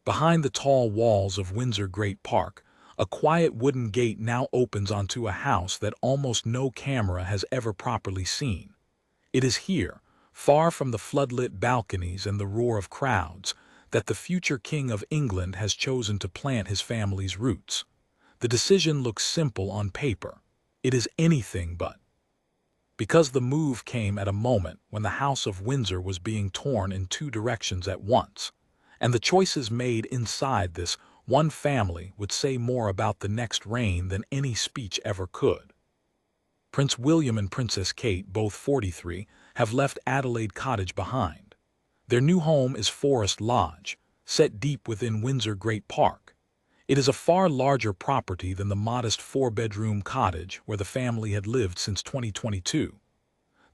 Behind the tall walls of Windsor Great Park, a quiet wooden gate now opens onto a house that almost no camera has ever properly seen. It is here, far from the floodlit balconies and the roar of crowds, that the future King of England has chosen to plant his family's roots. The decision looks simple on paper. It is anything but. Because the move came at a moment when the House of Windsor was being torn in two directions at once, and the choices made inside this one family would say more about the next reign than any speech ever could. Prince William and Princess Kate, both 43, have left Adelaide Cottage behind. Their new home is Forest Lodge, set deep within Windsor Great Park. It is a far larger property than the modest four-bedroom cottage where the family had lived since 2022.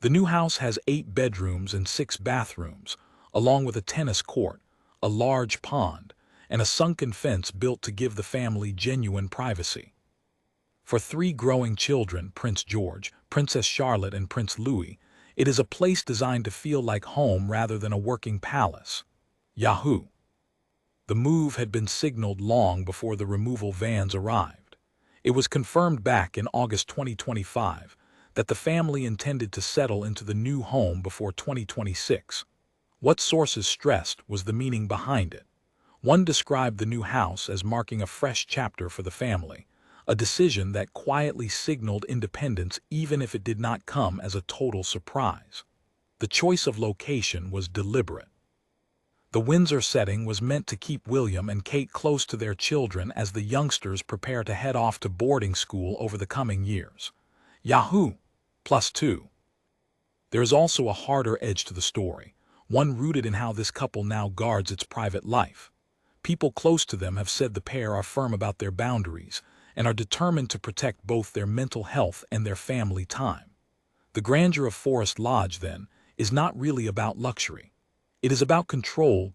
The new house has 8 bedrooms and 6 bathrooms, along with a tennis court, a large pond, and a sunken fence built to give the family genuine privacy. For 3 growing children, Prince George, Princess Charlotte, and Prince Louis, it is a place designed to feel like home rather than a working palace. Yahoo! The move had been signaled long before the removal vans arrived. It was confirmed back in August 2025 that the family intended to settle into the new home before 2026. What sources stressed was the meaning behind it. One described the new house as marking a fresh chapter for the family, a decision that quietly signaled independence even if it did not come as a total surprise. The choice of location was deliberate. The Windsor setting was meant to keep William and Kate close to their children as the youngsters prepare to head off to boarding school over the coming years. Yahoo! +2. There is also a harder edge to the story, one rooted in how this couple now guards its private life. People close to them have said the pair are firm about their boundaries and are determined to protect both their mental health and their family time. The grandeur of Forest Lodge, then, is not really about luxury. It is about control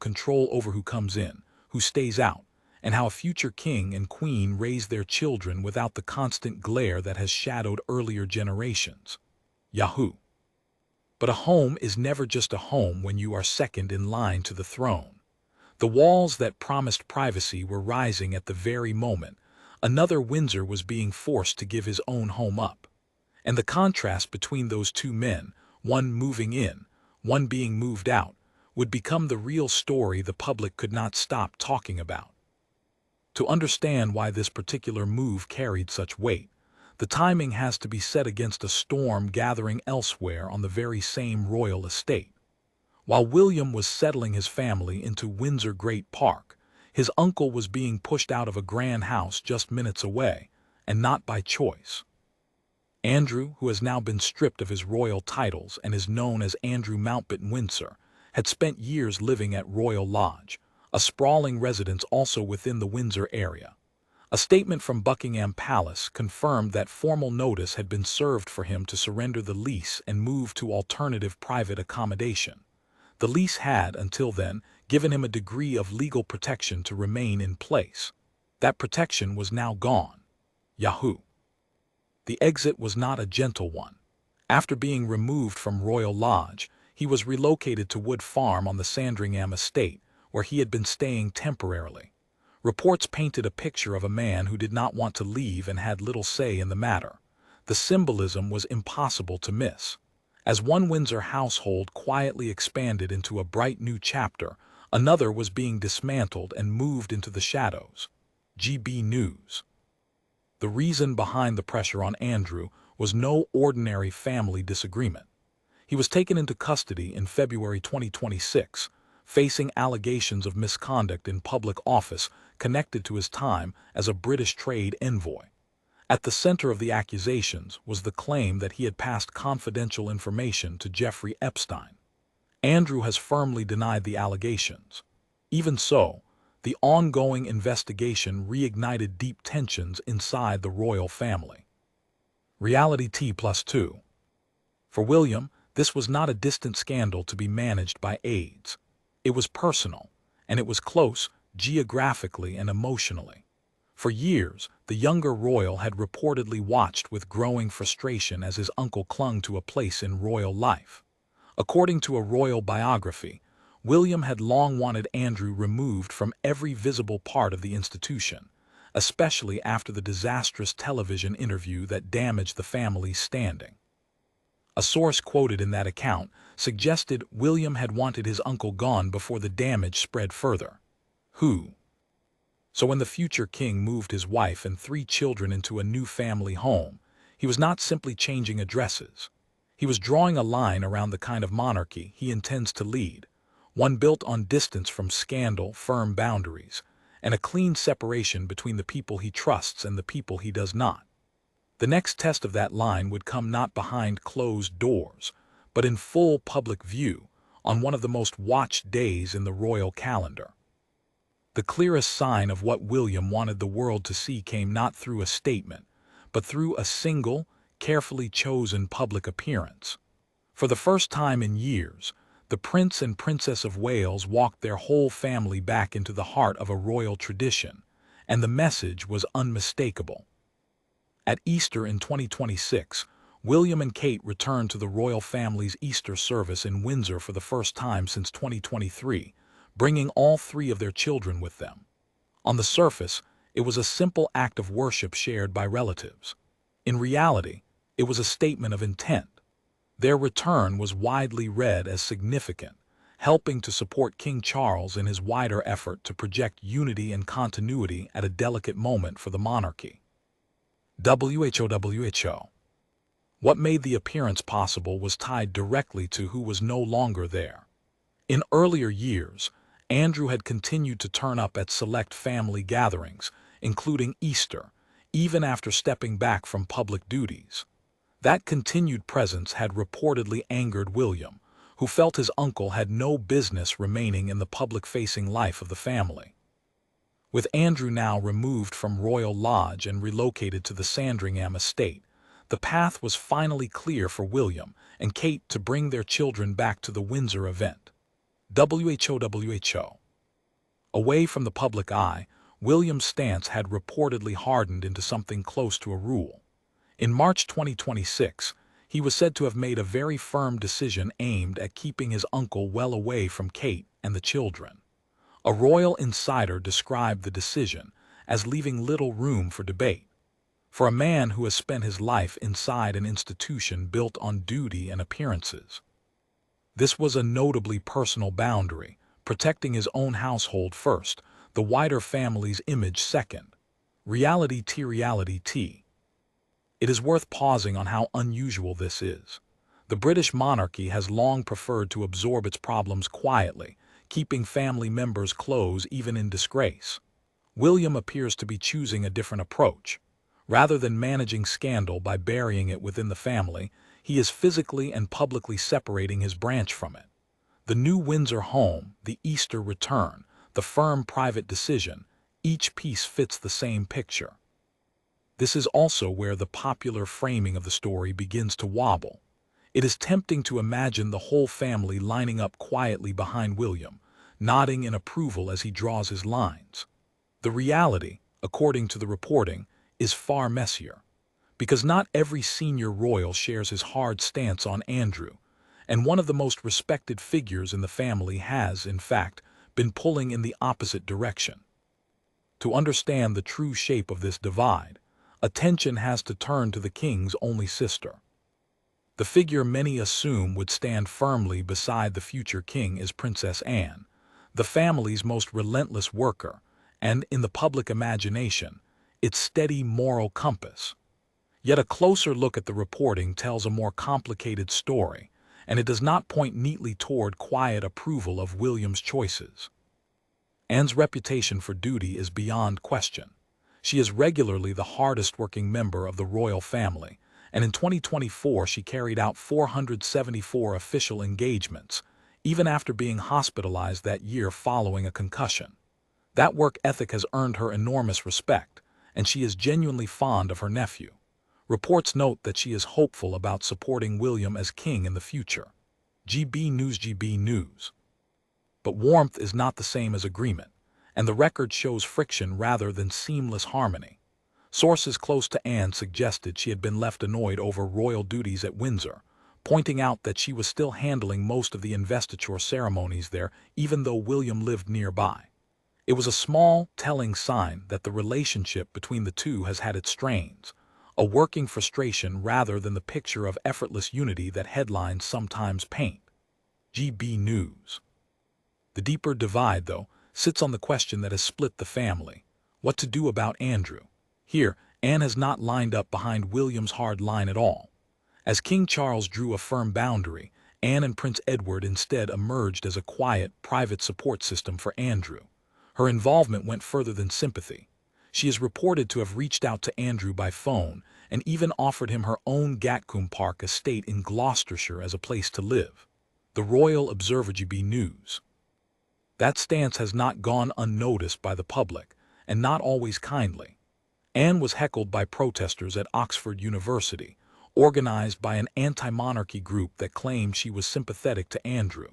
over who comes in, who stays out, and how a future king and queen raise their children without the constant glare that has shadowed earlier generations. Yahoo! But a home is never just a home when you are second in line to the throne. The walls that promised privacy were rising at the very moment another Windsor was being forced to give his own home up. And the contrast between those two men, one moving in, one being moved out, would become the real story the public could not stop talking about. To understand why this particular move carried such weight, the timing has to be set against a storm gathering elsewhere on the very same royal estate. While William was settling his family into Windsor Great Park, his uncle was being pushed out of a grand house just minutes away, and not by choice. Andrew, who has now been stripped of his royal titles and is known as Andrew Mountbatten Windsor, had spent years living at Royal Lodge, a sprawling residence also within the Windsor area. A statement from Buckingham Palace confirmed that formal notice had been served for him to surrender the lease and move to alternative private accommodation. The lease had, until then, given him a degree of legal protection to remain in place. That protection was now gone. Yahoo! The exit was not a gentle one. After being removed from Royal Lodge, he was relocated to Wood Farm on the Sandringham estate, where he had been staying temporarily. Reports painted a picture of a man who did not want to leave and had little say in the matter. The symbolism was impossible to miss. As one Windsor household quietly expanded into a bright new chapter, another was being dismantled and moved into the shadows. GB News. The reason behind the pressure on Andrew was no ordinary family disagreement. He was taken into custody in February 2026, facing allegations of misconduct in public office connected to his time as a British trade envoy. At the center of the accusations was the claim that he had passed confidential information to Jeffrey Epstein. Andrew has firmly denied the allegations. Even so, the ongoing investigation reignited deep tensions inside the royal family. Reality T+2. For William, this was not a distant scandal to be managed by aides. It was personal, and it was close, geographically and emotionally. For years, the younger royal had reportedly watched with growing frustration as his uncle clung to a place in royal life. According to a royal biography, William had long wanted Andrew removed from every visible part of the institution, especially after the disastrous television interview that damaged the family's standing. A source quoted in that account suggested William had wanted his uncle gone before the damage spread further. So when the future king moved his wife and 3 children into a new family home, he was not simply changing addresses. He was drawing a line around the kind of monarchy he intends to lead, one built on distance from scandal, firm boundaries, and a clean separation between the people he trusts and the people he does not. The next test of that line would come not behind closed doors, but in full public view, on one of the most watched days in the royal calendar. The clearest sign of what William wanted the world to see came not through a statement, but through a single, carefully chosen public appearance. For the first time in years, the Prince and Princess of Wales walked their whole family back into the heart of a royal tradition, and the message was unmistakable. At Easter in 2026, William and Kate returned to the royal family's Easter service in Windsor for the first time since 2023, bringing all 3 of their children with them. On the surface, it was a simple act of worship shared by relatives. In reality, it was a statement of intent. Their return was widely read as significant, helping to support King Charles in his wider effort to project unity and continuity at a delicate moment for the monarchy. WHO. What made the appearance possible was tied directly to who was no longer there. In earlier years, Andrew had continued to turn up at select family gatherings, including Easter, even after stepping back from public duties. That continued presence had reportedly angered William, who felt his uncle had no business remaining in the public-facing life of the family. With Andrew now removed from Royal Lodge and relocated to the Sandringham estate, the path was finally clear for William and Kate to bring their children back to the Windsor event. WHO. Away from the public eye, William's stance had reportedly hardened into something close to a rule. In March 2026, he was said to have made a very firm decision aimed at keeping his uncle well away from Kate and the children. A royal insider described the decision as leaving little room for debate. For a man who has spent his life inside an institution built on duty and appearances, this was a notably personal boundary, protecting his own household first, the wider family's image second. Reality T. It is worth pausing on how unusual this is. The British monarchy has long preferred to absorb its problems quietly, keeping family members close even in disgrace. William appears to be choosing a different approach. Rather than managing scandal by burying it within the family, he is physically and publicly separating his branch from it. The new Windsor home, the Easter return, the firm private decision, each piece fits the same picture. This is also where the popular framing of the story begins to wobble. It is tempting to imagine the whole family lining up quietly behind William, nodding in approval as he draws his lines. The reality, according to the reporting, is far messier, because not every senior royal shares his hard stance on Andrew, and one of the most respected figures in the family has, in fact, been pulling in the opposite direction. To understand the true shape of this divide, attention has to turn to the king's only sister. The figure many assume would stand firmly beside the future king is Princess Anne, the family's most relentless worker, and, in the public imagination, its steady moral compass. Yet a closer look at the reporting tells a more complicated story, and it does not point neatly toward quiet approval of William's choices. Anne's reputation for duty is beyond question. She is regularly the hardest-working member of the royal family, and in 2024 she carried out 474 official engagements, even after being hospitalized that year following a concussion. That work ethic has earned her enormous respect, and she is genuinely fond of her nephew. Reports note that she is hopeful about supporting William as king in the future. GB News. But warmth is not the same as agreement, and the record shows friction rather than seamless harmony. Sources close to Anne suggested she had been left annoyed over royal duties at Windsor, pointing out that she was still handling most of the investiture ceremonies there, even though William lived nearby. It was a small, telling sign that the relationship between the two has had its strains, a working frustration rather than the picture of effortless unity that headlines sometimes paint. GB News. The deeper divide, though, sits on the question that has split the family: what to do about Andrew. Here, Anne has not lined up behind William's hard line at all. As King Charles drew a firm boundary, Anne and Prince Edward instead emerged as a quiet, private support system for Andrew. Her involvement went further than sympathy. She is reported to have reached out to Andrew by phone and even offered him her own Gatcombe Park estate in Gloucestershire as a place to live. The Royal Observer GB News. That stance has not gone unnoticed by the public, and not always kindly. Anne was heckled by protesters at Oxford University, organized by an anti-monarchy group that claimed she was sympathetic to Andrew.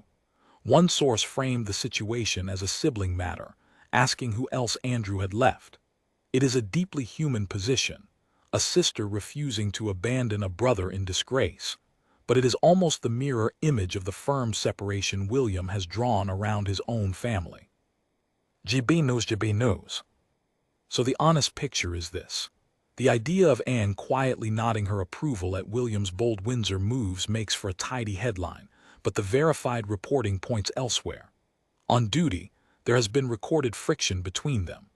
One source framed the situation as a sibling matter, asking who else Andrew had left. It is a deeply human position, a sister refusing to abandon a brother in disgrace, but it is almost the mirror image of the firm separation William has drawn around his own family. GB News, GB News. So the honest picture is this. The idea of Anne quietly nodding her approval at William's bold Windsor moves makes for a tidy headline, but the verified reporting points elsewhere. On duty, there has been recorded friction between them.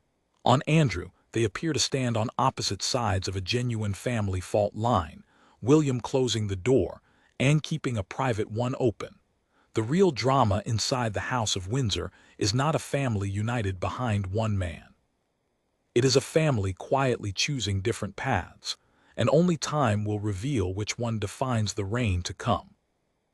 On Andrew, they appear to stand on opposite sides of a genuine family fault line, William closing the door, Anne keeping a private one open. The real drama inside the House of Windsor is not a family united behind one man. It is a family quietly choosing different paths, and only time will reveal which one defines the reign to come.